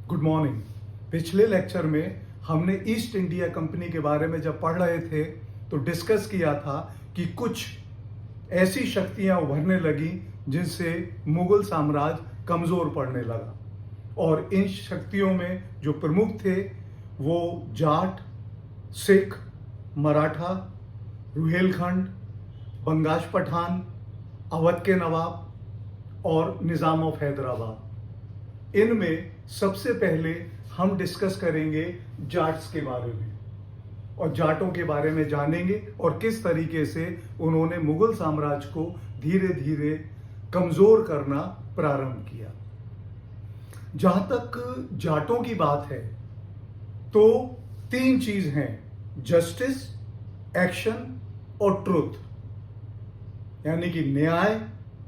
Good morning. पिछले lecture में हमने ईस्ट इंडिया कंपनी के बारे में जब पढ़ रहे थे तो डिस्कस किया था कि कुछ ऐसी शक्तियां उभरने लगी जिनसे मुगल साम्राज्य कमजोर पड़ने लगा। और इन शक्तियों में जो प्रमुख थे वो जाट, सिख, मराठा, रुहेलखंड, बंगाश पठान, अवध के नवाब और निजाम ऑफ हैदराबाद। इनमें सबसे पहले हम डिस्कस करेंगे जाट्स के बारे में और जाटों के बारे में जानेंगे और किस तरीके से उन्होंने मुगल साम्राज्य को धीरे धीरे कमजोर करना प्रारंभ किया। जहां तक जाटों की बात है तो तीन चीज हैं: जस्टिस, एक्शन और ट्रुथ, यानी कि न्याय,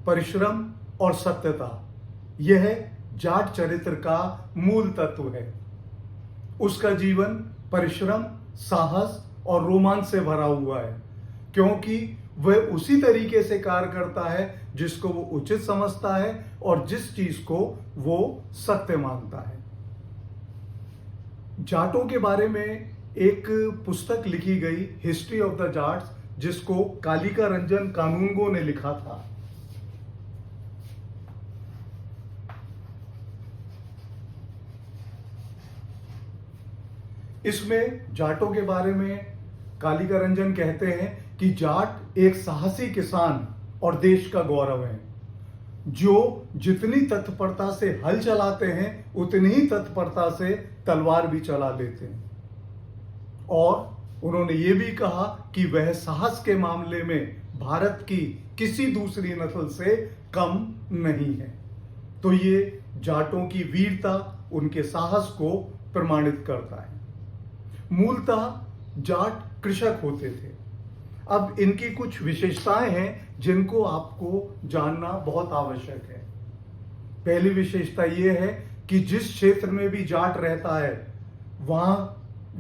परिश्रम और सत्यता। यह जाट चरित्र का मूल तत्व है। उसका जीवन परिश्रम, साहस और रोमांच से भरा हुआ है, क्योंकि वह उसी तरीके से कार्य करता है जिसको वो उचित समझता है और जिस चीज को वो सत्य मानता है। जाटों के बारे में एक पुस्तक लिखी गई, हिस्ट्री ऑफ द जाट्स, जिसको कालिका रंजन कानूनगो ने लिखा था। इसमें जाटों के बारे में कालिका रंजन कहते हैं कि जाट एक साहसी किसान और देश का गौरव है, जो जितनी तत्परता से हल चलाते हैं उतनी ही तत्परता से तलवार भी चला लेते हैं। और उन्होंने ये भी कहा कि वह साहस के मामले में भारत की किसी दूसरी नस्ल से कम नहीं है। तो ये जाटों की वीरता, उनके साहस को प्रमाणित करता है। मूलतः जाट कृषक होते थे। अब इनकी कुछ विशेषताएं हैं जिनको आपको जानना बहुत आवश्यक है। पहली विशेषता यह है कि जिस क्षेत्र में भी जाट रहता है वहां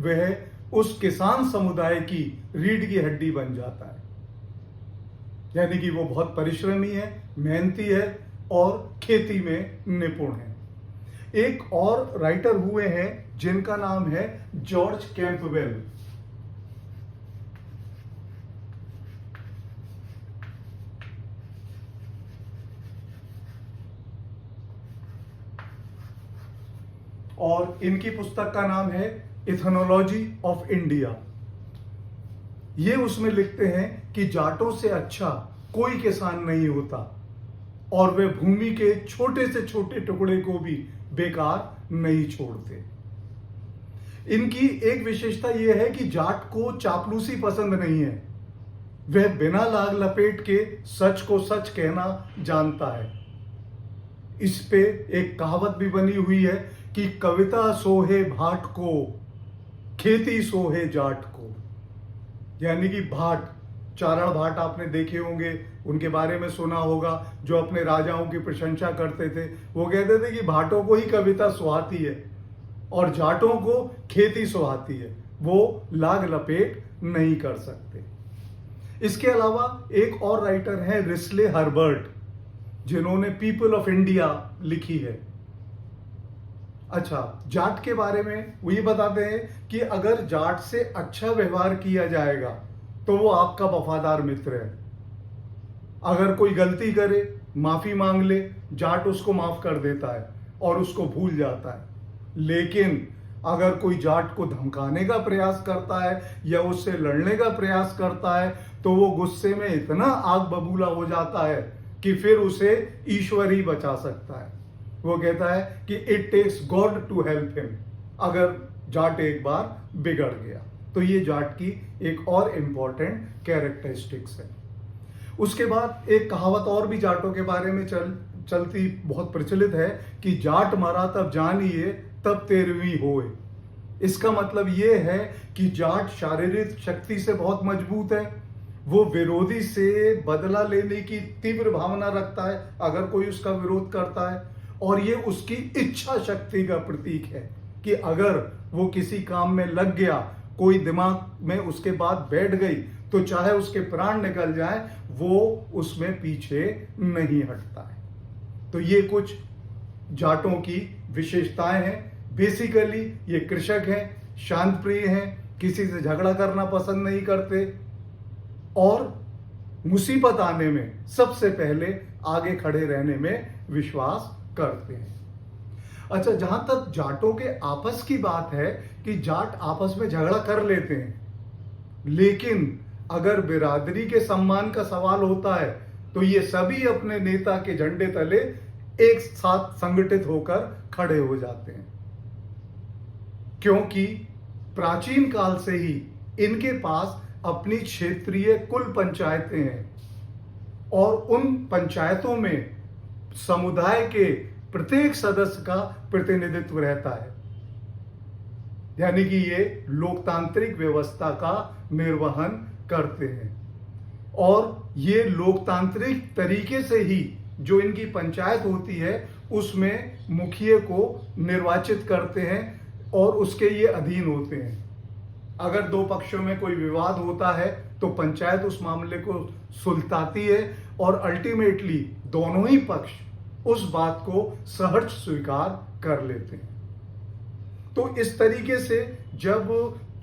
वह उस किसान समुदाय की रीढ़ की हड्डी बन जाता है, यानी कि वो बहुत परिश्रमी है, मेहनती है और खेती में निपुण है। एक और राइटर हुए हैं जिनका नाम है जॉर्ज कैंपबेल। और इनकी पुस्तक का नाम है इथनोलॉजी ऑफ इंडिया। ये उसमें लिखते हैं कि जाटों से अच्छा कोई किसान नहीं होता और वे भूमि के छोटे से छोटे टुकड़े को भी बेकार नहीं छोड़ते। इनकी एक विशेषता यह है कि जाट को चापलूसी पसंद नहीं है। वह बिना लाग लपेट के सच को सच कहना जानता है। इस पे एक कहावत भी बनी हुई है कि कविता सोहे भाट को, खेती सोहे जाट को। यानी कि भाट, चारण भाट आपने देखे होंगे, उनके बारे में सुना होगा, जो अपने राजाओं की प्रशंसा करते थे। वो कहते थे कि भाटों को ही कविता सुहाती है और जाटों को खेती सुहाती है, वो लाग लपेट नहीं कर सकते। इसके अलावा एक और राइटर हैं रिस्ले हर्बर्ट, जिन्होंने पीपल ऑफ इंडिया लिखी है। अच्छा, जाट के बारे में वो ये बताते हैं कि अगर जाट से अच्छा व्यवहार किया जाएगा तो वो आपका वफादार मित्र है। अगर कोई गलती करे, माफी मांग ले, जाट उसको माफ कर देता है और उसको भूल जाता है। लेकिन अगर कोई जाट को धमकाने का प्रयास करता है या उससे लड़ने का प्रयास करता है तो वो गुस्से में इतना आग बबूला हो जाता है कि फिर उसे ईश्वर ही बचा सकता है। वो कहता है कि it takes God to help him, अगर जाट एक बार बिगड़ गया। तो ये जाट की एक और इंपॉर्टेंट कैरेक्टरिस्टिक्स है। उसके बाद एक कहावत और भी जाटों के बारे में चलती बहुत प्रचलित है कि जाट मरा तब जानिए तब 13वीं होए। इसका मतलब ये है कि जाट शारीरिक शक्ति से बहुत मजबूत है। वो विरोधी से बदला लेने की तीव्र भावना रखता है अगर कोई उसका विरोध करता है, और ये उसकी इच्छा शक्ति का प्रतीक है कि अगर वो किसी काम में लग गया, कोई दिमाग में उसके बात बैठ गई, तो चाहे उसके प्राण निकल जाए वो उसमें पीछे नहीं हटता है। तो ये कुछ जाटों की विशेषताएं हैं बेसिकली ये कृषक हैं, शांत प्रिय हैं, किसी से झगड़ा करना पसंद नहीं करते और मुसीबत आने में सबसे पहले आगे खड़े रहने में विश्वास करते हैं। अच्छा, जहां तक जाटों के आपस की बात है कि जाट आपस में झगड़ा कर लेते हैं, लेकिन अगर बिरादरी के सम्मान का सवाल होता है तो ये सभी अपने नेता के झंडे तले एक साथ संगठित होकर खड़े हो जाते हैं, क्योंकि प्राचीन काल से ही इनके पास अपनी क्षेत्रीय कुल पंचायतें हैं और उन पंचायतों में समुदाय के प्रत्येक सदस्य का प्रतिनिधित्व रहता है, यानी कि ये लोकतांत्रिक व्यवस्था का निर्वहन करते हैं। और ये लोकतांत्रिक तरीके से ही जो इनकी पंचायत होती है उसमें मुखिया को निर्वाचित करते हैं और उसके ये अधीन होते हैं। अगर दो पक्षों में कोई विवाद होता है तो पंचायत उस मामले को सुलझाती है और अल्टीमेटली दोनों ही पक्ष उस बात को सहर्ष स्वीकार कर लेते हैं। तो इस तरीके से जब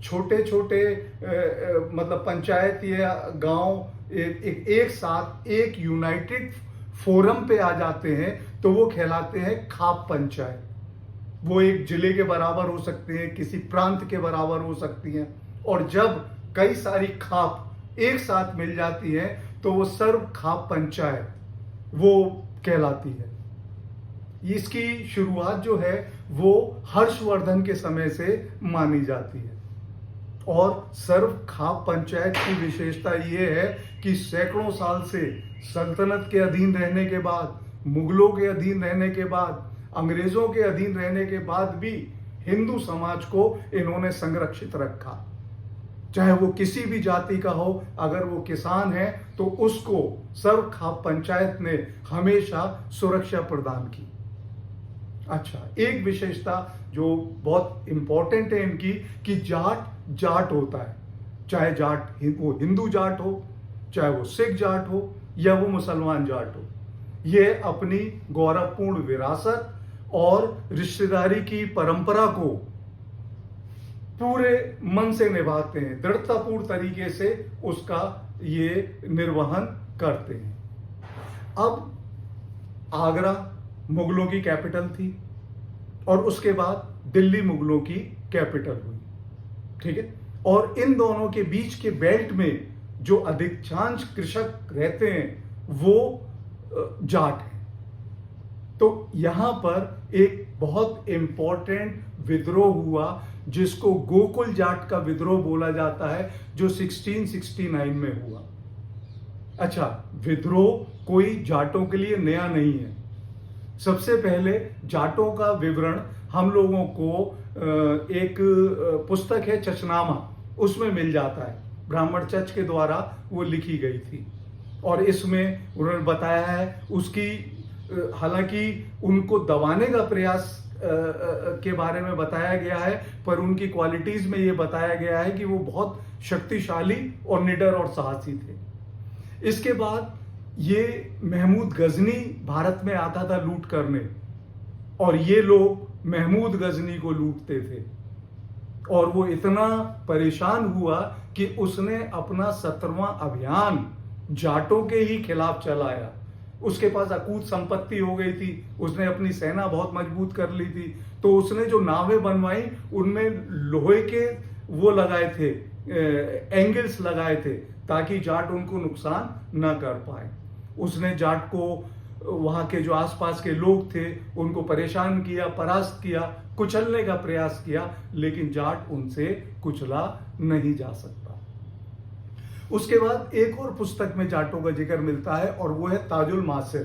छोटे छोटे मतलब पंचायत या गांव एक साथ एक यूनाइटेड फोरम पे आ जाते हैं तो वो कहलाते हैं खाप पंचायत। वो एक जिले के बराबर हो सकते हैं, किसी प्रांत के बराबर हो सकती हैं, और जब कई सारी खाप एक साथ मिल जाती हैं तो वो सर्व खाप पंचायत वो कहलाती है। इसकी शुरुआत जो है वो हर्षवर्धन के समय से मानी जाती है और सर्व खाप पंचायत की विशेषता ये है कि सैकड़ों साल से सल्तनत के अधीन रहने के बाद, मुगलों के अधीन रहने के बाद, अंग्रेजों के अधीन रहने के बाद भी हिंदू समाज को इन्होंने संरक्षित रखा। चाहे वो किसी भी जाति का हो, अगर वो किसान है तो उसको सर्व खाप पंचायत ने हमेशा सुरक्षा प्रदान की। अच्छा, एक विशेषता जो बहुत इंपॉर्टेंट है इनकी कि जाट जाट होता है, चाहे जाट वो हिंदू जाट हो, चाहे वो सिख जाट हो या वो मुसलमान जाट हो, ये अपनी गौरवपूर्ण विरासत और रिश्तेदारी की परंपरा को पूरे मन से निभाते हैं, दृढ़तापूर्ण तरीके से उसका ये निर्वहन करते हैं। अब आगरा मुगलों की कैपिटल थी और उसके बाद दिल्ली मुगलों की कैपिटल हुई, ठीक है। और इन दोनों के बीच के बेल्ट में जो अधिकांश कृषक रहते हैं वो जाट हैं। तो यहां पर एक बहुत इंपॉर्टेंट विद्रोह हुआ जिसको गोकुल जाट का विद्रोह बोला जाता है, जो 1669 में हुआ। अच्छा, विद्रोह कोई जाटों के लिए नया नहीं है। सबसे पहले जाटों का विवरण हम लोगों को एक पुस्तक है चचनामा, उसमें मिल जाता है। ब्राह्मण चच के द्वारा वो लिखी गई थी और इसमें उन्होंने बताया है उसकी, हालांकि उनको दबाने का प्रयास के बारे में बताया गया है, पर उनकी क्वालिटीज में ये बताया गया है कि वो बहुत शक्तिशाली और निडर और साहसी थे। इसके बाद ये महमूद गजनी भारत में आता था लूट करने, और ये लोग महमूद गजनी को लूटते थे और वो इतना परेशान हुआ कि उसने अपना 17वां अभियान जाटों के ही खिलाफ चलाया। उसके पास अकूत संपत्ति हो गई थी, उसने अपनी सेना बहुत मजबूत कर ली थी, तो उसने जो नावें बनवाई उनमें लोहे के वो लगाए थे, एंगल्स लगाए थे, ताकि जाट उनको नुकसान न कर पाए। उसने जाट को, वहां के जो आसपास के लोग थे उनको परेशान किया, परास्त किया, कुचलने का प्रयास किया, लेकिन जाट उनसे कुचला नहीं जा सकता। उसके बाद एक और पुस्तक में जाटों का जिक्र मिलता है और वो है ताजुल मासिर।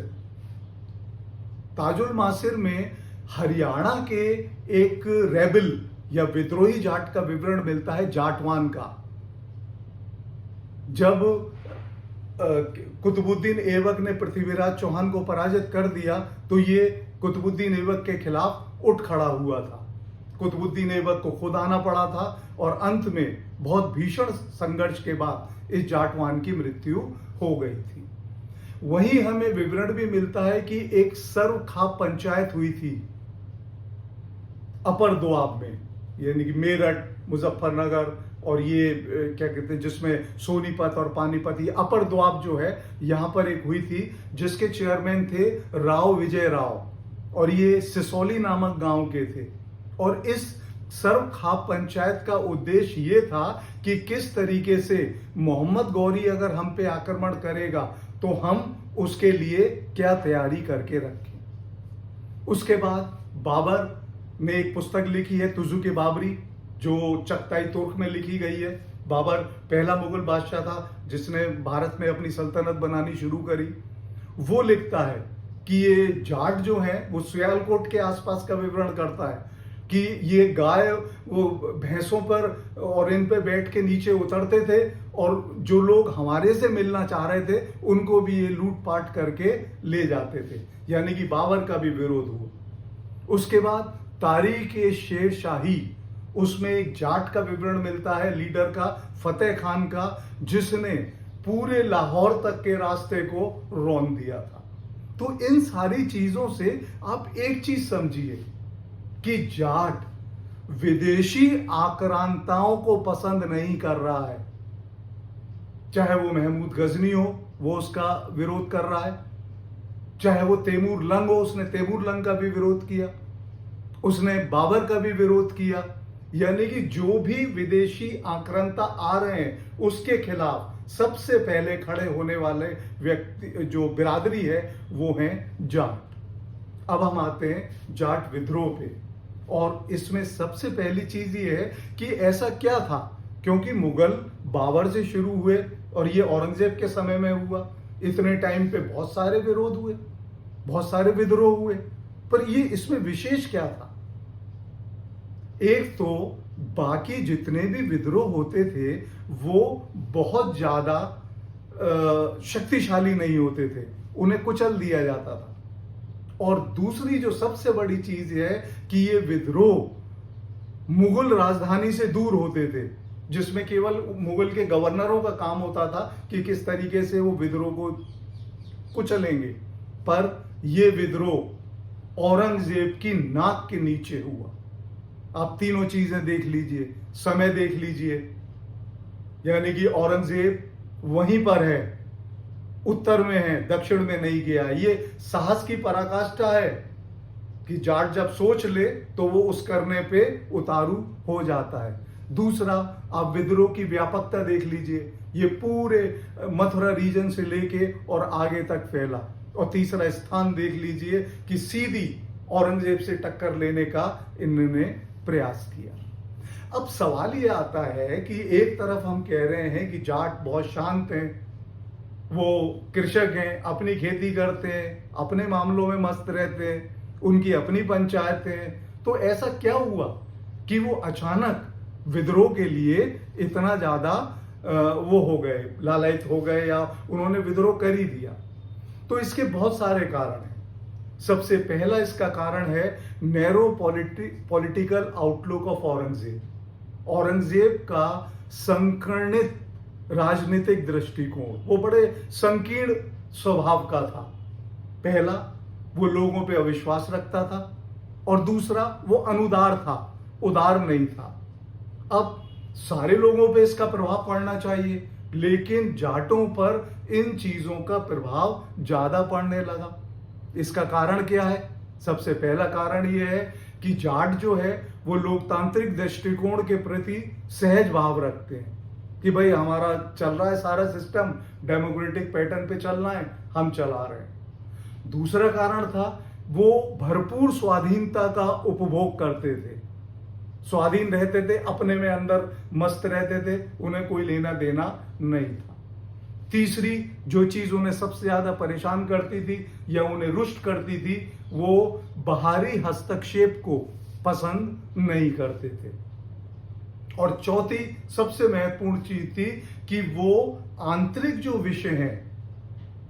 ताजुल मासिर में हरियाणा के एक रेबल या विद्रोही जाट का विवरण मिलता है, जाटवान का। जब कुतुबुद्दीन ऐबक ने पृथ्वीराज चौहान को पराजित कर दिया तो ये कुतुबुद्दीन ऐबक के खिलाफ उठ खड़ा हुआ था। कुतुबुद्दीन ऐबक को खुद आना पड़ा था और अंत में बहुत भीषण संघर्ष के बाद इस जाटवान की मृत्यु हो गई थी। वहीं हमें विवरण भी मिलता है कि एक सर्व खाप पंचायत हुई थी। अपर दोआब में, यानी कि मेरठ, मुजफ्फरनगर और ये क्या कहते हैं जिसमें सोनीपत और पानीपत, ये अपर दोआब जो है यहाँ पर एक हुई थी, जिसके चेयरमैन थे राव विजय राव, और ये सिसोली नामक गांव के थे। और इस सर्व खाप पंचायत का उद्देश्य ये था कि किस तरीके से मोहम्मद गौरी अगर हम पे आक्रमण करेगा तो हम उसके लिए क्या तैयारी करके रखें। उसके बाद बाबर ने एक पुस्तक लिखी है तुजुक-ए बाबरी, जो चगताई तुर्क में लिखी गई है। बाबर पहला मुगल बादशाह था जिसने भारत में अपनी सल्तनत बनानी शुरू करी। वो लिखता है कि ये जाट जो है वो सियालकोट के आसपास का विवरण करता है कि ये गाय वो भैंसों पर और इन पे बैठ के नीचे उतरते थे, और जो लोग हमारे से मिलना चाह रहे थे उनको भी ये लूटपाट करके ले जाते थे, यानी कि बाबर का भी विरोध हुआ। उसके बाद तारीख-ए-शेर शाही, उसमें एक जाट का विवरण मिलता है, लीडर का, फतेह खान का, जिसने पूरे लाहौर तक के रास्ते को रौंद दिया था। तो इन सारी चीजों से आप एक चीज समझिए कि जाट विदेशी आक्रांताओं को पसंद नहीं कर रहा है। चाहे वो महमूद गजनी हो, वो उसका विरोध कर रहा है, चाहे वो तैमूर लंग हो, उसने तैमूर लंग का भी विरोध किया, उसने बाबर का भी विरोध किया। यानी कि जो भी विदेशी आक्रांता आ रहे हैं उसके खिलाफ सबसे पहले खड़े होने वाले व्यक्ति जो बिरादरी है वो हैं जाट। अब हम आते हैं जाट विद्रोह पे, और इसमें सबसे पहली चीज ये है कि ऐसा क्या था, क्योंकि मुगल बाबर से शुरू हुए और ये औरंगजेब के समय में हुआ। इतने टाइम पे बहुत सारे विरोध हुए, बहुत सारे विद्रोह हुए, पर ये इसमें विशेष क्या था? एक तो बाकी जितने भी विद्रोह होते थे वो बहुत ज्यादा शक्तिशाली नहीं होते थे, उन्हें कुचल दिया जाता था। और दूसरी जो सबसे बड़ी चीज है कि ये विद्रोह मुगल राजधानी से दूर होते थे, जिसमें केवल मुगल के गवर्नरों का काम होता था कि किस तरीके से वो विद्रोह को कुचलेंगे। पर ये विद्रोह औरंगजेब की नाक के नीचे हुआ। आप तीनों चीजें देख लीजिए, समय देख लीजिए, यानी कि औरंगजेब वहीं पर है, उत्तर में है, दक्षिण में नहीं गया। ये साहस की पराकाष्ठा है कि जाट जब सोच ले तो वो उस करने पे उतारू हो जाता है। दूसरा, आप विद्रोह की व्यापकता देख लीजिए, ये पूरे मथुरा रीजन से लेके और आगे तक फैला। और तीसरा स्थान देख लीजिए कि सीधी औरंगजेब से टक्कर लेने का इन्होंने प्रयास किया। अब सवाल ये आता है कि एक तरफ हम कह रहे हैं कि जाट बहुत शांत हैं, वो कृषक हैं, अपनी खेती करते हैं, अपने मामलों में मस्त रहते हैं, उनकी अपनी पंचायत है, तो ऐसा क्या हुआ कि वो अचानक विद्रोह के लिए इतना ज्यादा वो हो गए, लालायित हो गए, या उन्होंने विद्रोह कर ही दिया? तो इसके बहुत सारे कारण हैं। सबसे पहला इसका कारण है narrow political outlook of Aurangzeb. Aurangzeb का संकीर्णित राजनीतिक दृष्टिकोण, वो बड़े संकीर्ण स्वभाव का था। पहला, वो लोगों पे अविश्वास रखता था, और दूसरा, वो अनुदार था, उदार नहीं था। अब सारे लोगों पे इसका प्रभाव पड़ना चाहिए, लेकिन जाटों पर इन चीजों का प्रभाव ज्यादा पड़ने लगा। इसका कारण क्या है? सबसे पहला कारण यह है कि जाट जो है वो लोकतांत्रिक दृष्टिकोण के प्रति सहज भाव रखते हैं कि भाई हमारा चल रहा है सारा सिस्टम, डेमोक्रेटिक पैटर्न पे चलना है, हम चला रहे हैं। दूसरा कारण था वो भरपूर स्वाधीनता का उपभोग करते थे, स्वाधीन रहते थे, अपने में अंदर मस्त रहते थे, उन्हें कोई लेना देना नहीं था। तीसरी जो चीज उन्हें सबसे ज्यादा परेशान करती थी या उन्हें रुष्ट करती थी, वो बाहरी हस्तक्षेप को पसंद नहीं करते थे। और चौथी सबसे महत्वपूर्ण चीज थी कि वो आंतरिक जो विषय है,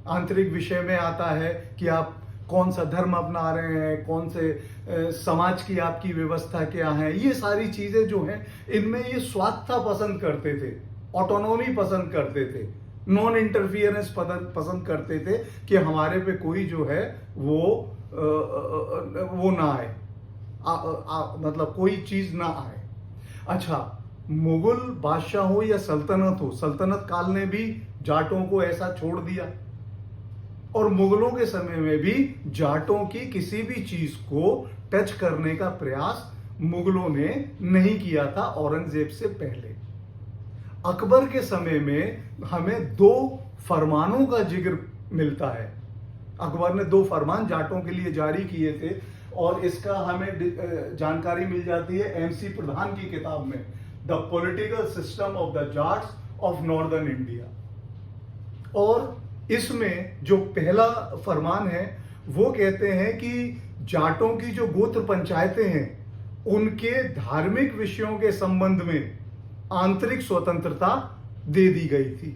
आंतरिक विषय में आता है कि आप कौन सा धर्म अपना रहे हैं, कौन से समाज की आपकी व्यवस्था क्या है, ये सारी चीजें जो हैं इनमें ये स्वार्थता पसंद करते थे, ऑटोनॉमी पसंद करते थे, नॉन इंटरफियरेंस पसंद करते थे कि हमारे पे कोई जो है वो ना आए। मतलब कोई चीज ना आए। अच्छा, मुगल बादशाह हो या सल्तनत हो, सल्तनत काल ने भी जाटों को ऐसा छोड़ दिया, और मुगलों के समय में भी जाटों की किसी भी चीज को टच करने का प्रयास मुगलों ने नहीं किया था औरंगजेब से पहले। अकबर के समय में हमें 2 फरमानों का जिक्र मिलता है। अकबर ने 2 फरमान जाटों के लिए जारी किए थे, और इसका हमें जानकारी मिल जाती है एमसी प्रधान की किताब में, the political system of the Jats of northern India. और इसमें जो पहला फरमान है वो कहते हैं कि जाटों की जो गोत्र पंचायतें हैं उनके धार्मिक विषयों के संबंध में आंतरिक स्वतंत्रता दे दी गई थी,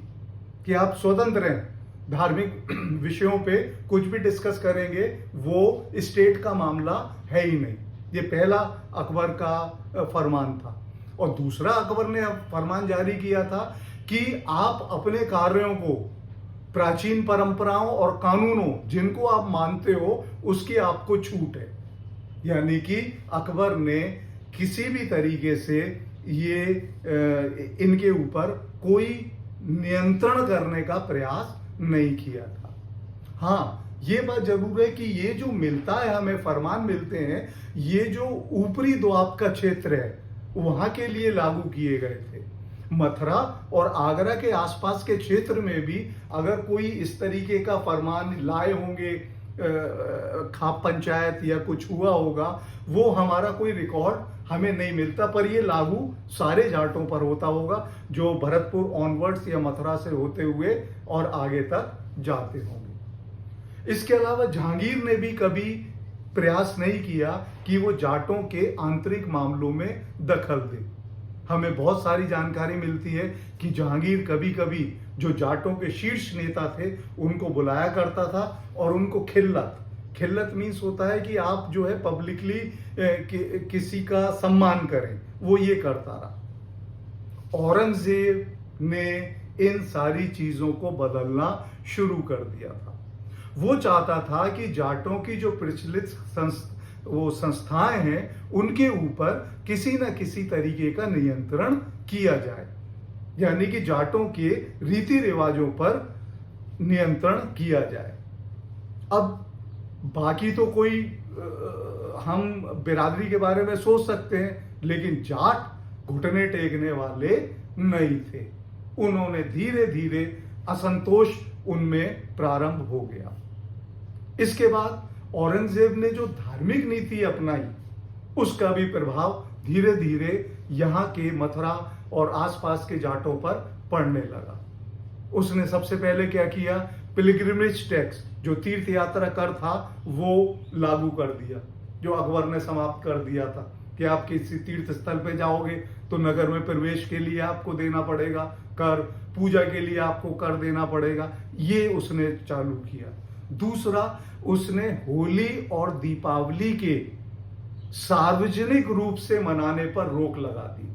कि आप स्वतंत्र हैं, धार्मिक विषयों पे कुछ भी डिस्कस करेंगे, वो स्टेट का मामला है ही नहीं। ये पहला अकबर का फरमान था। और दूसरा अकबर ने फरमान जारी किया था कि आप अपने कार्यों को प्राचीन परंपराओं और कानूनों जिनको आप मानते हो उसकी आपको छूट है। यानी कि अकबर ने किसी भी तरीके से ये इनके ऊपर कोई नियंत्रण करने का प्रयास नहीं किया था। हाँ, ये बात जरूर है कि ये जो मिलता है, हमें फरमान मिलते हैं, ये जो ऊपरी दोआब का क्षेत्र है वहां के लिए लागू किए गए थे। मथुरा और आगरा के आसपास के क्षेत्र में भी अगर कोई इस तरीके का फरमान लाए होंगे, खाप पंचायत या कुछ हुआ होगा, वो हमारा कोई रिकॉर्ड हमें नहीं मिलता, पर ये लागू सारे जाटों पर होता होगा जो भरतपुर ऑनवर्ड्स या मथुरा से होते हुए और आगे तक जाते होंगे। इसके अलावा जहांगीर ने भी कभी प्रयास नहीं किया कि वो जाटों के आंतरिक मामलों में दखल दे। हमें बहुत सारी जानकारी मिलती है कि जहांगीर कभी कभी जो जाटों के शीर्ष नेता थे उनको बुलाया करता था और उनको खिल्लत मीन्स होता है कि आप जो है पब्लिकली किसी का सम्मान करें, वो ये करता रहा। औरंगजेब ने इन सारी चीजों को बदलना शुरू कर दिया था। वो चाहता था कि जाटों की जो प्रचलित संस्थाएं हैं उनके ऊपर किसी न किसी तरीके का नियंत्रण किया जाए, यानी कि जाटों के रीति रिवाजों पर नियंत्रण किया जाए। अब बाकी तो कोई हम बिरादरी के बारे में सोच सकते हैं, लेकिन जाट घुटने टेकने वाले नहीं थे। उन्होंने धीरे धीरे असंतोष उनमें प्रारंभ हो गया। इसके बाद औरंगजेब ने जो धार्मिक नीति अपनाई उसका भी प्रभाव धीरे धीरे यहाँ के मथुरा और आसपास के जाटों पर पड़ने लगा। उसने सबसे पहले क्या किया, पिलग्रिमेज टैक्स जो तीर्थ यात्रा कर था वो लागू कर दिया, जो अकबर ने समाप्त कर दिया था कि आप किसी तीर्थ स्थल पे जाओगे तो नगर में प्रवेश के लिए आपको देना पड़ेगा कर, पूजा के लिए आपको कर देना पड़ेगा, ये उसने चालू किया। दूसरा, उसने होली और दीपावली के सार्वजनिक रूप से मनाने पर रोक लगा दी।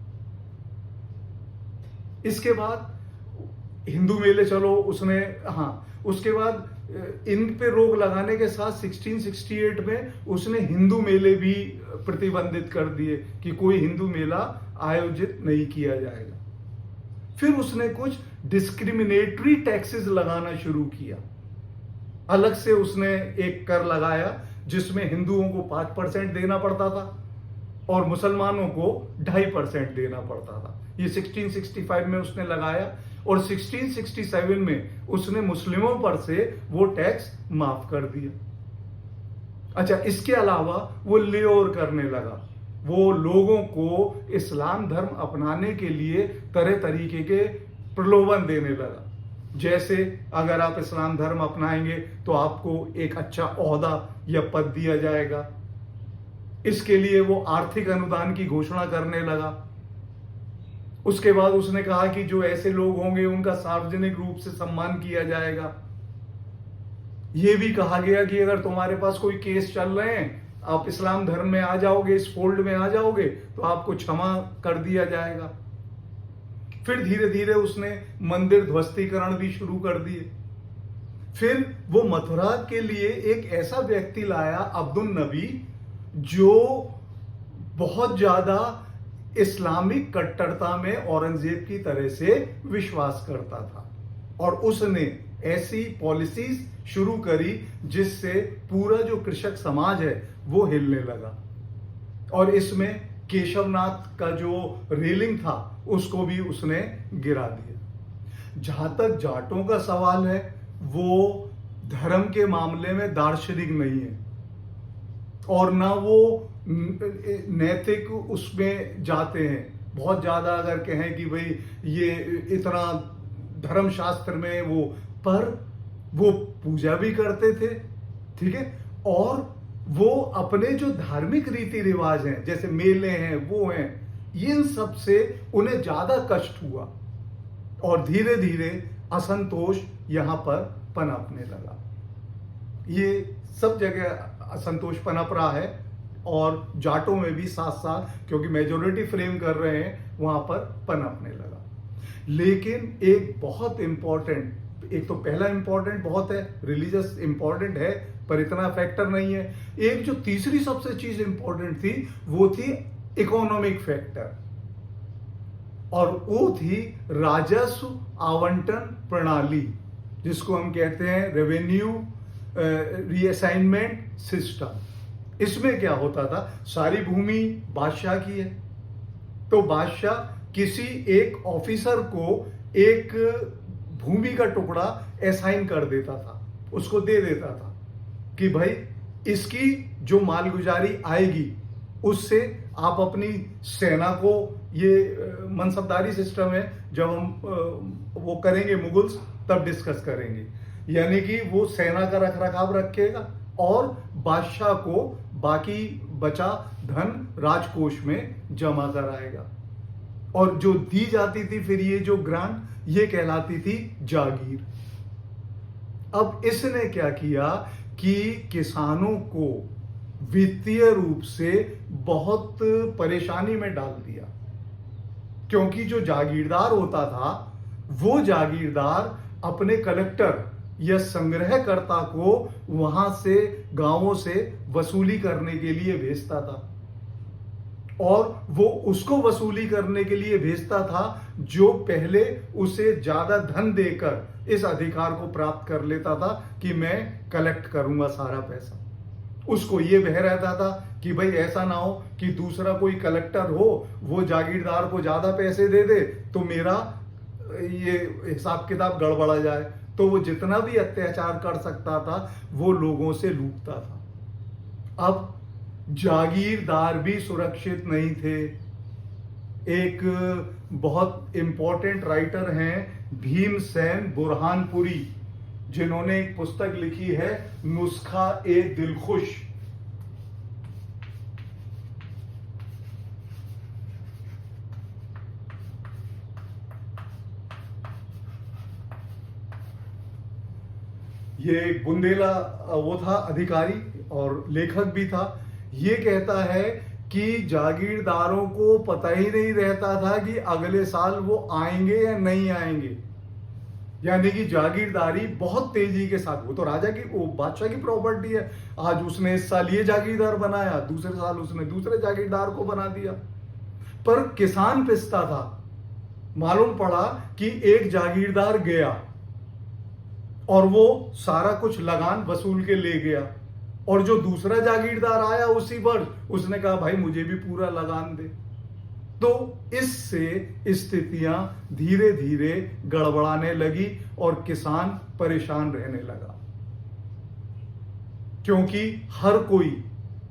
इसके बाद हिंदू मेले, चलो उसने, हाँ, उसके बाद इन पे रोक लगाने के साथ 1668 में उसने हिंदू मेले भी प्रतिबंधित कर दिए कि कोई हिंदू मेला आयोजित नहीं किया जाएगा। फिर उसने कुछ डिस्क्रिमिनेटरी टैक्सेस लगाना शुरू किया। अलग से उसने एक कर लगाया जिसमें हिंदुओं को 5% देना पड़ता था और मुसलमानों को 2.5% देना पड़ता था। ये 1665 में उसने लगाया और 1667 में उसने मुस्लिमों पर से वो टैक्स माफ कर दिया। अच्छा, इसके अलावा वो लेओर करने लगा, वो लोगों को इस्लाम धर्म अपनाने के लिए तरह तरीके के प्रलोभन देने लगा। जैसे अगर आप इस्लाम धर्म अपनाएंगे तो आपको एक अच्छा ओहदा या पद दिया जाएगा। इसके लिए वो आर्थिक अनुदान की घोषणा करने लगा। उसके बाद उसने कहा कि जो ऐसे लोग होंगे उनका सार्वजनिक रूप से सम्मान किया जाएगा। यह भी कहा गया कि अगर तुम्हारे पास कोई केस चल रहे हैं, आप इस्लाम धर्म में आ जाओगे, इस फोल्ड में आ जाओगे तो आपको क्षमा कर दिया जाएगा। फिर धीरे धीरे उसने मंदिर ध्वस्तीकरण भी शुरू कर दिए। फिर वो मथुरा के लिए एक ऐसा व्यक्ति लाया, अब्दुल नबी, जो बहुत ज्यादा इस्लामिक कट्टरता में औरंगजेब की तरह से विश्वास करता था और उसने ऐसी पॉलिसीज शुरू करी जिससे पूरा जो कृषक समाज है वो हिलने लगा। और इसमें केशवनाथ का जो रेलिंग था उसको भी उसने गिरा दिया। जहां तक जाटों का सवाल है, वो धर्म के मामले में दार्शनिक नहीं है और ना वो नैतिक उसमें जाते हैं। बहुत ज्यादा अगर कहें कि भाई ये इतना धर्म शास्त्र में वो पूजा भी करते थे, ठीक है, और वो अपने जो धार्मिक रीति रिवाज हैं जैसे मेले हैं वो हैं, इन सब से उन्हें ज्यादा कष्ट हुआ और धीरे धीरे असंतोष यहां पर पनपने लगा। ये सब जगह असंतोष पनप रहा है और जाटों में भी साथ साथ, क्योंकि मेजोरिटी फ्रेम कर रहे हैं, वहां पर पनपने लगा। लेकिन एक बहुत इंपॉर्टेंट, एक तो पहला इंपॉर्टेंट बहुत है, रिलीजियस इंपॉर्टेंट है पर इतना फैक्टर नहीं है। एक जो तीसरी सबसे चीज इंपॉर्टेंट थी वो थी इकोनॉमिक फैक्टर, और वो थी राजस्व आवंटन प्रणाली, जिसको हम कहते हैं रेवेन्यू रीअसाइनमेंट सिस्टम। इसमें क्या होता था, सारी भूमि बादशाह की है, तो बादशाह किसी एक ऑफिसर को एक भूमि का टुकड़ा असाइन कर देता था, उसको दे देता था कि भाई इसकी जो मालगुजारी आएगी उससे आप अपनी सेना को, ये मनसबदारी सिस्टम है, जब हम वो करेंगे मुगल्स तब डिस्कस करेंगे, यानी कि वो सेना का रखरखाव रखेगा और बादशाह को बाकी बचा धन राजकोष में जमा कराएगा। और जो दी जाती थी फिर ये जो ग्रांट, ये कहलाती थी जागीर। अब इसने क्या किया कि किसानों को वित्तीय रूप से बहुत परेशानी में डाल दिया, क्योंकि जो जागीरदार होता था वो जागीरदार अपने कलेक्टर या संग्रहकर्ता को वहां से गांवों से वसूली करने के लिए भेजता था, और वो उसको वसूली करने के लिए भेजता था जो पहले उसे ज्यादा धन देकर इस अधिकार को प्राप्त कर लेता था कि मैं कलेक्ट करूंगा सारा पैसा। उसको ये बह रहता था कि भाई ऐसा ना हो कि दूसरा कोई कलेक्टर हो, वो जागीरदार को ज्यादा पैसे दे दे तो मेरा ये हिसाब किताब गड़बड़ा जाए, तो वो जितना भी अत्याचार कर सकता था वो लोगों से लूटता था। अब जागीरदार भी सुरक्षित नहीं थे। एक बहुत इंपॉर्टेंट राइटर हैं भीमसेन बुरहानपुरी, जिन्होंने एक पुस्तक लिखी है नुस्खा ए दिलखुश। ये एक बुंदेला वो था अधिकारी और लेखक भी था। ये कहता है कि जागीरदारों को पता ही नहीं रहता था कि अगले साल वो आएंगे या नहीं आएंगे, यानी कि जागीरदारी बहुत तेजी के साथ, वो तो राजा की, वो बादशाह की प्रॉपर्टी है, आज उसने इस साल ये जागीरदार बनाया, दूसरे साल उसने दूसरे जागीरदार को बना दिया। पर किसान पिसता था। मालूम पड़ा कि एक जागीरदार गया और वो सारा कुछ लगान वसूल के ले गया, और जो दूसरा जागीरदार आया उसी वर्ष, उसने कहा भाई मुझे भी पूरा लगान दे। तो इससे स्थितियां धीरे धीरे गड़बड़ाने लगी और किसान परेशान रहने लगा, क्योंकि हर कोई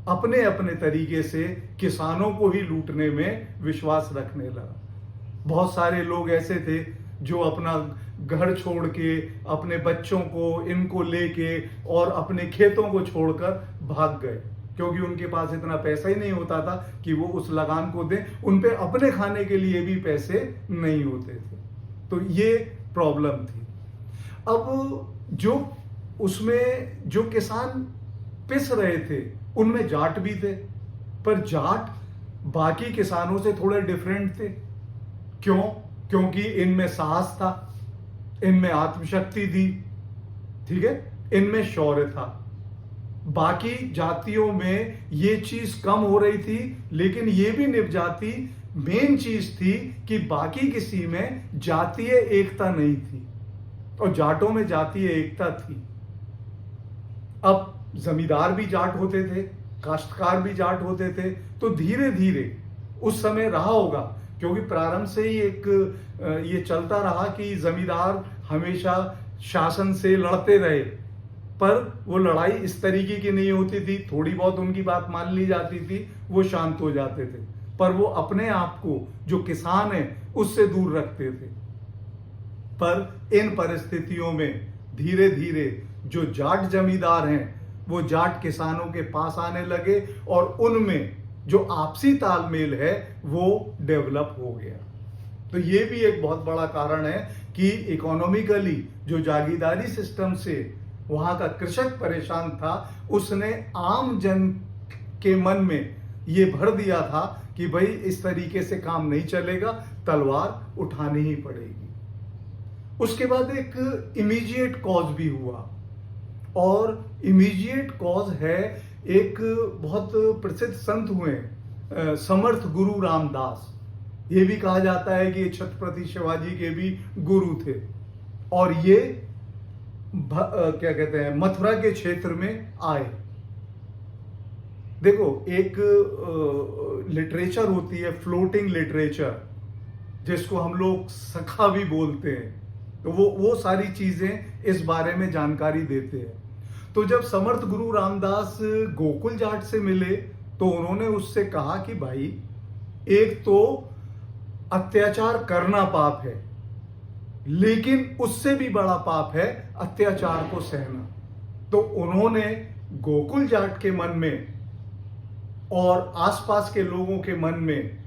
अपने अपने तरीके से किसानों को ही लूटने में विश्वास रखने लगा। बहुत सारे लोग ऐसे थे जो अपना घर छोड़ के, अपने बच्चों को इनको लेके और अपने खेतों को छोड़कर भाग गए, क्योंकि उनके पास इतना पैसा ही नहीं होता था कि वो उस लगान को दें। उन पे अपने खाने के लिए भी पैसे नहीं होते थे, तो ये प्रॉब्लम थी। अब जो उसमें जो किसान पिस रहे थे उनमें जाट भी थे, पर जाट बाकी किसानों से थोड़े डिफरेंट थे। क्यों? क्योंकि इनमें साहस था, इनमें आत्मशक्ति थी, ठीक है, इनमें शौर्य था। बाकी जातियों में ये चीज कम हो रही थी, लेकिन ये भी निभ जाती। मेन चीज थी कि बाकी किसी में जातीय एकता नहीं थी और जाटों में जातीय एकता थी। अब जमींदार भी जाट होते थे, काश्तकार भी जाट होते थे, तो धीरे धीरे उस समय रहा होगा, क्योंकि प्रारंभ से ही एक ये चलता रहा कि जमींदार हमेशा शासन से लड़ते रहे, पर वो लड़ाई इस तरीके की नहीं होती थी। थोड़ी बहुत उनकी बात मान ली जाती थी, वो शांत हो जाते थे, पर वो अपने आप को जो किसान है उससे दूर रखते थे। पर इन परिस्थितियों में धीरे धीरे जो जाट जमींदार हैं वो जाट किसानों के पास आने लगे और उनमें जो आपसी तालमेल है वो डेवलप हो गया। तो ये भी एक बहुत बड़ा कारण है कि इकोनॉमिकली जो जागीरदारी सिस्टम से वहां का कृषक परेशान था, उसने आम जन के मन में ये भर दिया था कि भाई इस तरीके से काम नहीं चलेगा, तलवार उठानी ही पड़ेगी। उसके बाद एक इमीडिएट कॉज भी हुआ, और इमीडिएट कॉज है एक बहुत प्रसिद्ध संत हुए समर्थ गुरु रामदास। ये भी कहा जाता है कि ये छत्रपति शिवाजी के भी गुरु थे, और ये क्या कहते हैं मथुरा के क्षेत्र में आए। देखो, एक लिटरेचर होती है फ्लोटिंग लिटरेचर, जिसको हम लोग सखा भी बोलते हैं, तो वो सारी चीजें इस बारे में जानकारी देते हैं। तो जब समर्थ गुरु रामदास गोकुल जाट से मिले तो उन्होंने उससे कहा कि भाई, एक तो अत्याचार करना पाप है, लेकिन उससे भी बड़ा पाप है अत्याचार को सहना। तो उन्होंने गोकुल जाट के मन में और आसपास के लोगों के मन में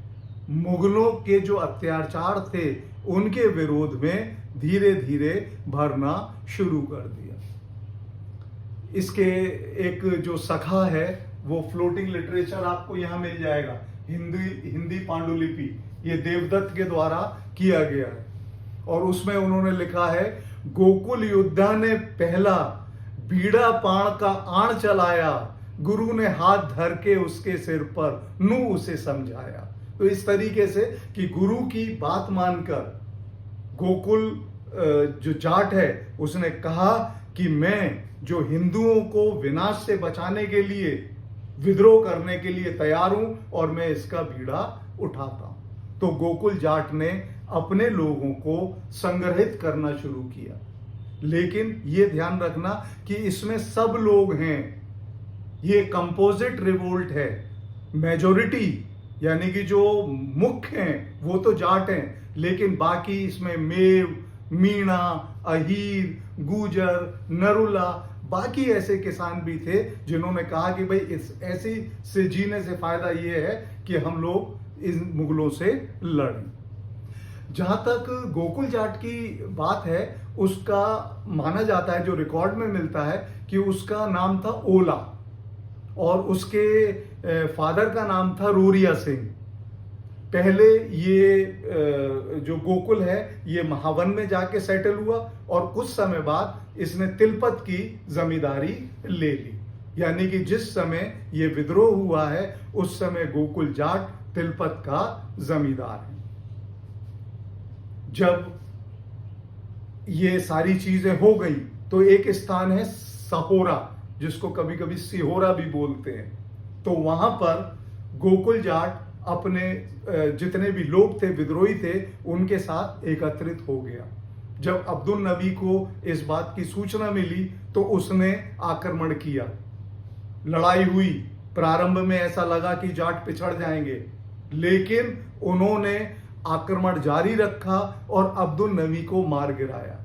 मुगलों के जो अत्याचार थे उनके विरोध में धीरे धीरे भरना शुरू कर दिया। इसके एक जो सखा है वो फ्लोटिंग लिटरेचर आपको यहां मिल जाएगा, हिंदी पांडुलिपि, ये देवदत्त के द्वारा किया गया है, और उसमें उन्होंने लिखा है, गोकुल योद्धा ने पहला बीड़ा पाण का आण चलाया, गुरु ने हाथ धर के उसके सिर पर नू उसे समझाया। तो इस तरीके से कि गुरु की बात मानकर गोकुल जो जाट है उसने कहा कि मैं जो हिंदुओं को विनाश से बचाने के लिए विद्रोह करने के लिए तैयार हूं और मैं इसका बीड़ा उठाता हूं। तो गोकुल जाट ने अपने लोगों को संग्रहित करना शुरू किया, लेकिन यह ध्यान रखना कि इसमें सब लोग हैं, ये कंपोजिट रिवोल्ट है। मेजोरिटी यानी कि जो मुख्य हैं वो तो जाट हैं, लेकिन बाकी इसमें मेव, मीणा, अहीर, गुजर, नरुला, बाकी ऐसे किसान भी थे जिन्होंने कहा कि भाई इस ऐसी से जीने से फायदा ये है कि हम लोग इन मुगलों से लड़ें। जहां तक गोकुल जाट की बात है, उसका माना जाता है, जो रिकॉर्ड में मिलता है, कि उसका नाम था ओला और उसके फादर का नाम था रोरिया सिंह। पहले ये जो गोकुल है ये महावन में जाके सेटल हुआ और कुछ समय बाद इसने तिलपत की जमींदारी ले ली। यानी कि जिस समय ये विद्रोह हुआ है उस समय गोकुल जाट तिलपत का जमींदार है। जब ये सारी चीजें हो गई तो एक स्थान है सहोरा, जिसको कभी कभी सिहोरा भी बोलते हैं। तो वहां पर गोकुल जाट अपने जितने भी लोग थे, विद्रोही थे, उनके साथ एकत्रित हो गया। जब अब्दुल नबी को इस बात की सूचना मिली तो उसने आक्रमण किया, लड़ाई हुई। प्रारंभ में ऐसा लगा कि जाट पिछड़ जाएंगे, लेकिन उन्होंने आक्रमण जारी रखा और अब्दुल नबी को मार गिराया।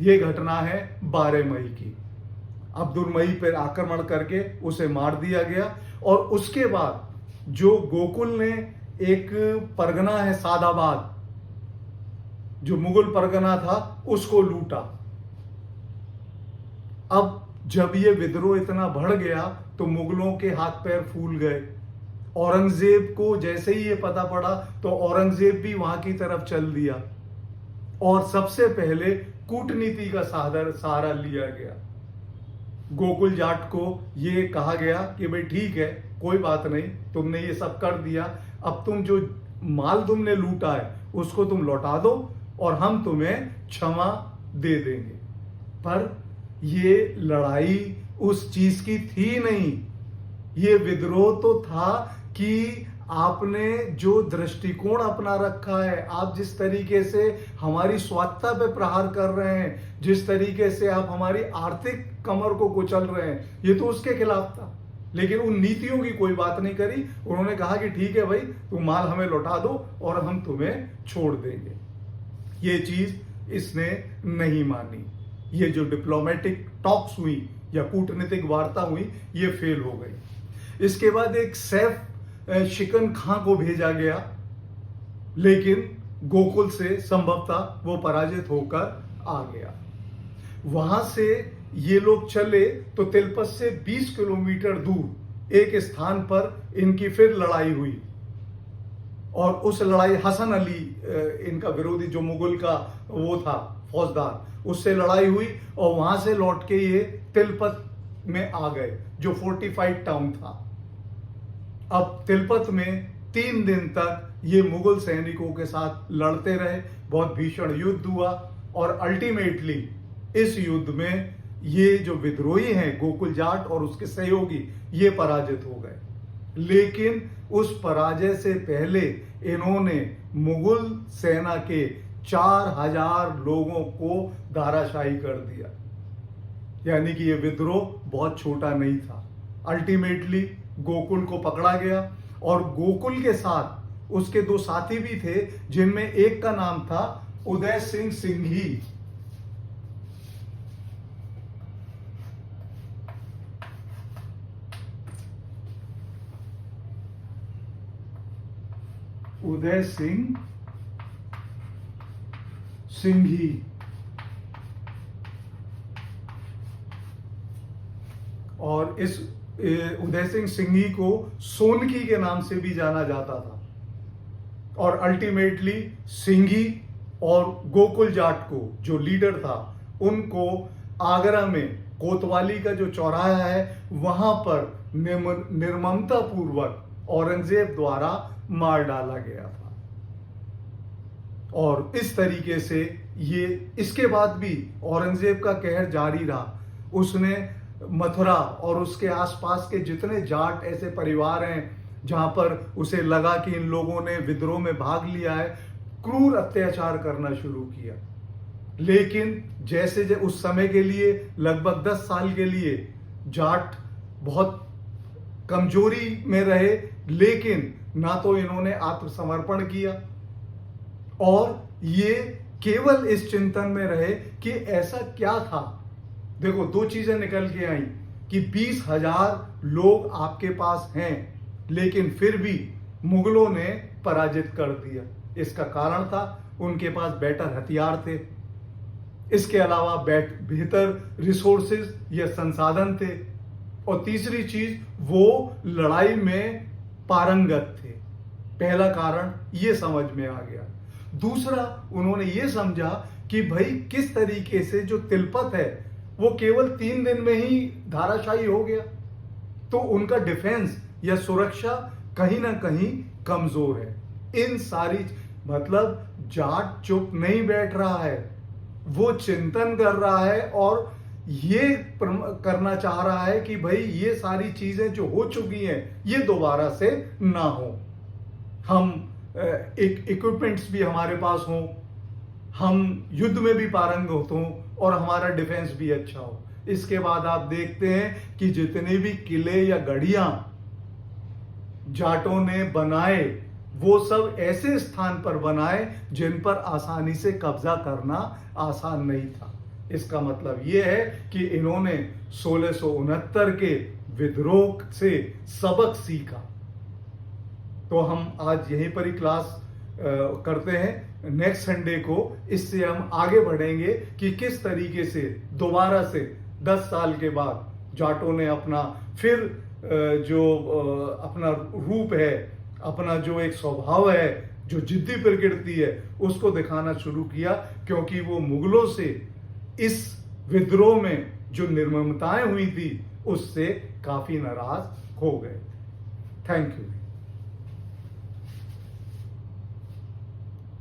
यह घटना है 12 मई की। अब्दुल मई पर आक्रमण करके उसे मार दिया गया और उसके बाद जो गोकुल ने एक परगना है सादाबाद, जो मुगल परगना था, उसको लूटा। अब जब ये विद्रोह इतना बढ़ गया तो मुगलों के हाथ पैर फूल गए। औरंगजेब को जैसे ही ये पता पड़ा तो औरंगजेब भी वहां की तरफ चल दिया और सबसे पहले कूटनीति का सहारा लिया गया। गोकुल जाट को ये कहा गया कि भाई ठीक है, कोई बात नहीं, तुमने ये सब कर दिया, अब तुम जो माल तुमने लूटा है उसको तुम लौटा दो और हम तुम्हें क्षमा दे देंगे। पर ये लड़ाई उस चीज की थी नहीं, ये विद्रोह तो था कि आपने जो दृष्टिकोण अपना रखा है, आप जिस तरीके से हमारी स्वायत्ता पे प्रहार कर रहे हैं, जिस तरीके से आप हमारी आर्थिक कमर को कुचल रहे हैं, ये तो उसके खिलाफ था। लेकिन उन नीतियों की कोई बात नहीं करी। उन्होंने कहा कि ठीक है भाई, तुम माल हमें लौटा दो और हम तुम्हें छोड़ देंगे। ये चीज इसने नहीं मानी। ये जो डिप्लोमेटिक टॉक्स हुई या कूटनीतिक वार्ता हुई, ये फेल हो गई। इसके बाद एक सैफ शिकन खां को भेजा गया, लेकिन गोकुल से संभवतः वो पराजित होकर आ गया। वहां से ये लोग चले तो तिलपत से 20 किलोमीटर दूर एक स्थान पर इनकी फिर लड़ाई हुई और उस लड़ाई हसन अली, इनका विरोधी जो मुगल का वो था फौजदार, उससे लड़ाई हुई और वहां से लौट के ये तिलपत में आ गए जो फोर्टिफाइड टाउन था। अब तिलपत में 3 दिन तक ये मुगल सैनिकों के साथ लड़ते रहे, बहुत भीषण युद्ध हुआ और अल्टीमेटली इस युद्ध में ये जो विद्रोही हैं गोकुल जाट और उसके सहयोगी, ये पराजित हो गए। लेकिन उस पराजय से पहले इन्होंने मुगल सेना के 4000 लोगों को धाराशाही कर दिया। यानी कि ये विद्रोह बहुत छोटा नहीं था। अल्टीमेटली गोकुल को पकड़ा गया और गोकुल के साथ उसके 2 साथी भी थे, जिनमें एक का नाम था उदय सिंह सिंघी। उदय सिंह सिंघी और इस उदय सिंह सिंघी को सोनकी के नाम से भी जाना जाता था। और अल्टीमेटली सिंघी और गोकुल जाट को जो लीडर था, उनको आगरा में कोतवाली का जो चौराहा है वहां पर निर्ममता पूर्वक औरंगजेब द्वारा मार डाला गया था। और इस तरीके से ये, इसके बाद भी औरंगजेब का कहर जारी रहा। उसने मथुरा और उसके आसपास के जितने जाट ऐसे परिवार हैं जहां पर उसे लगा कि इन लोगों ने विद्रोह में भाग लिया है, क्रूर अत्याचार करना शुरू किया। लेकिन जैसे उस समय के लिए लगभग 10 साल के लिए जाट बहुत कमजोरी में रहे, लेकिन ना तो इन्होंने आत्मसमर्पण किया और ये केवल इस चिंतन में रहे कि ऐसा क्या था। देखो, 2 चीजें निकल के आई कि 20,000 लोग आपके पास हैं, लेकिन फिर भी मुगलों ने पराजित कर दिया। इसका कारण था उनके पास बेटर हथियार थे, इसके अलावा बेहतर रिसोर्सेज या संसाधन थे, और तीसरी चीज वो लड़ाई में पारंगत थे। पहला कारण ये समझ में आ गया। दूसरा, उन्होंने ये समझा कि भाई किस तरीके से जो तिलपत है वो केवल 3 दिन में ही धाराशायी हो गया, तो उनका डिफेंस या सुरक्षा कहीं ना कहीं कमजोर है। इन सारी मतलब जाट चुप नहीं बैठ रहा है, वो चिंतन कर रहा है और ये करना चाह रहा है कि भाई ये सारी चीजें जो हो चुकी हैं ये दोबारा से ना हो। हम एक इक्विपमेंट्स भी हमारे पास हों, हम युद्ध में भी पारंगत हों और हमारा डिफेंस भी अच्छा हो। इसके बाद आप देखते हैं कि जितने भी किले या गढ़ियां जाटों ने बनाए, वो सब ऐसे स्थान पर बनाए जिन पर आसानी से कब्जा करना आसान नहीं था। इसका मतलब यह है कि इन्होंने 1669 के विद्रोह से सबक सीखा। तो हम आज यहीं पर ही क्लास करते हैं। नेक्स्ट संडे को इससे हम आगे बढ़ेंगे कि किस तरीके से दोबारा से 10 साल के बाद जाटों ने अपना फिर जो अपना रूप है, अपना जो एक स्वभाव है, जो जिद्दी प्रकृति है, उसको दिखाना शुरू किया, क्योंकि वो मुगलों से इस विद्रोह में जो निर्ममताएं हुई थी उससे काफी नाराज हो गए। Thank you.